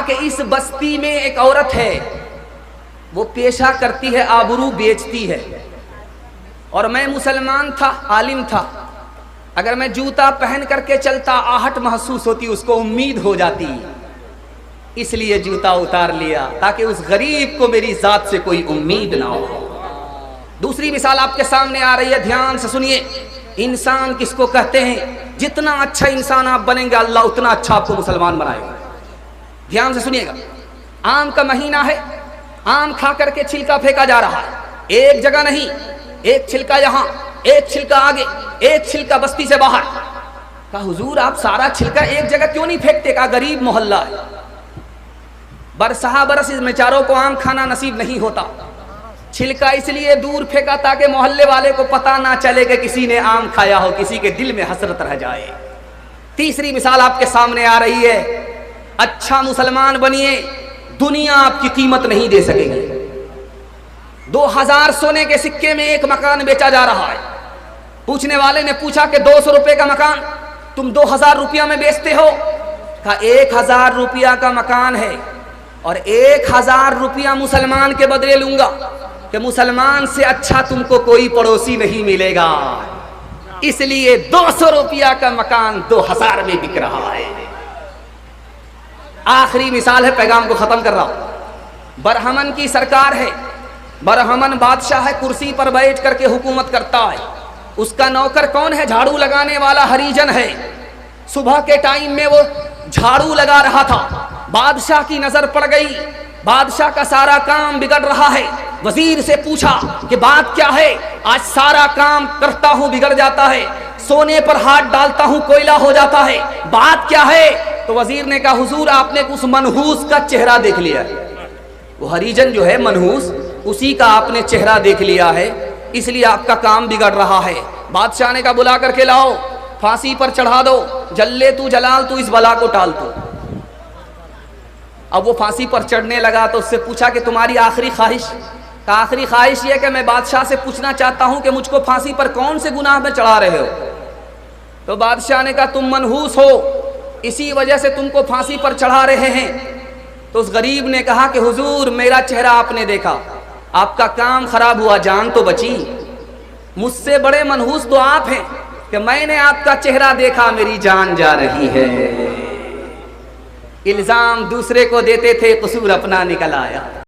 کہ اس بستی میں ایک عورت ہے، وہ پیشہ کرتی ہے آبرو بیچتی ہے، اور میں مسلمان تھا، عالم تھا، اگر میں جوتا پہن کر کے چلتا آہٹ محسوس ہوتی، اس کو امید ہو جاتی، اس لیے جوتا اتار لیا تاکہ اس غریب کو میری ذات سے کوئی امید نہ ہو۔ دوسری مثال آپ کے سامنے آ رہی ہے، دھیان سے سنیے۔ انسان کس کو کہتے ہیں؟ جتنا اچھا انسان آپ بنیں گے اللہ اتنا اچھا آپ کو مسلمان بنائے گا۔ دھیان سے سنیے گا، آم کا مہینہ ہے، آم کھا کر کے چھلکا پھینکا جا رہا ہے، ایک جگہ نہیں، ایک چھلکا یہاں، ایک چھلکا آگے، ایک چھلکا بستی سے باہر۔ کہا حضور آپ سارا چھلکا ایک جگہ کیوں نہیں پھینکتے؟ کہا غریب محلہ ہے، برسہ برس میں چاروں کو آم کھانا نصیب نہیں ہوتا، چھلکا اس لیے دور پھینکا تاکہ محلے والے کو پتہ نہ چلے کہ کسی نے آم کھایا ہو، کسی کے دل میں حسرت رہ جائے۔ تیسری مثال آپ کے سامنے آ رہی ہے، اچھا مسلمان بنیے، دنیا آپ کی قیمت نہیں دے سکے گی۔ 2000 سونے کے سکے میں ایک مکان بیچا جا رہا ہے، پوچھنے والے نے پوچھا کہ 200 روپے کا مکان تم 2000 روپیہ میں بیچتے ہو؟ کہا 1000 روپیہ کا مکان ہے اور 1000 روپیہ مسلمان کے بدلے لوں گا، کہ مسلمان سے اچھا تم کو کوئی پڑوسی نہیں ملے گا، اس لیے 200 روپیہ کا مکان 2000 میں بک رہا ہے۔ آخری مثال ہے، پیغام کو ختم کر رہا ہوں۔ برہمن کی سرکار ہے، برہمن بادشاہ ہے، کرسی پر بیٹھ کر کے حکومت کرتا ہے، اس کا نوکر کون ہے؟ جھاڑو لگانے والا ہریجن ہے۔ صبح کے ٹائم میں وہ جھاڑو لگا رہا تھا، بادشاہ کی نظر پڑ گئی، بادشاہ کا سارا کام بگڑ رہا ہے۔ وزیر سے پوچھا کہ بات کیا ہے؟ آج سارا کام کرتا ہوں بگڑ جاتا ہے، سونے پر ہاتھ ڈالتا ہوں کوئلہ ہو جاتا ہے، بات کیا ہے؟ تو وزیر نے کہا حضور آپ نے اس منحوس کا چہرہ دیکھ لیا، وہ ہریجن جو ہے منحوس، اسی کا آپ نے چہرہ دیکھ لیا ہے، اس لیے آپ کا کام بگڑ رہا ہے۔ بادشاہ نے کہا بلا کر کے لاؤ، پھانسی پر چڑھا دو، جلے تو جلال تو اس بلا کو ٹال دو۔ اب وہ پھانسی پر چڑھنے لگا تو اس سے پوچھا کہ تمہاری آخری خواہش؟ کہا آخری خواہش یہ کہ میں بادشاہ سے پوچھنا چاہتا ہوں کہ مجھ کو پھانسی پر کون سے گناہ میں چڑھا رہے ہو؟ تو بادشاہ نے کہا تم منحوس ہو، اسی وجہ سے تم کو پھانسی پر چڑھا رہے ہیں۔ تو اس غریب نے کہا کہ حضور میرا چہرہ آپ نے دیکھا، آپ کا کام خراب ہوا، جان تو بچی، مجھ سے بڑے منحوس تو آپ ہیں کہ میں نے آپ کا چہرہ دیکھا، میری جان جا رہی ہے۔ الزام دوسرے کو دیتے تھے، قصور اپنا نکل آیا۔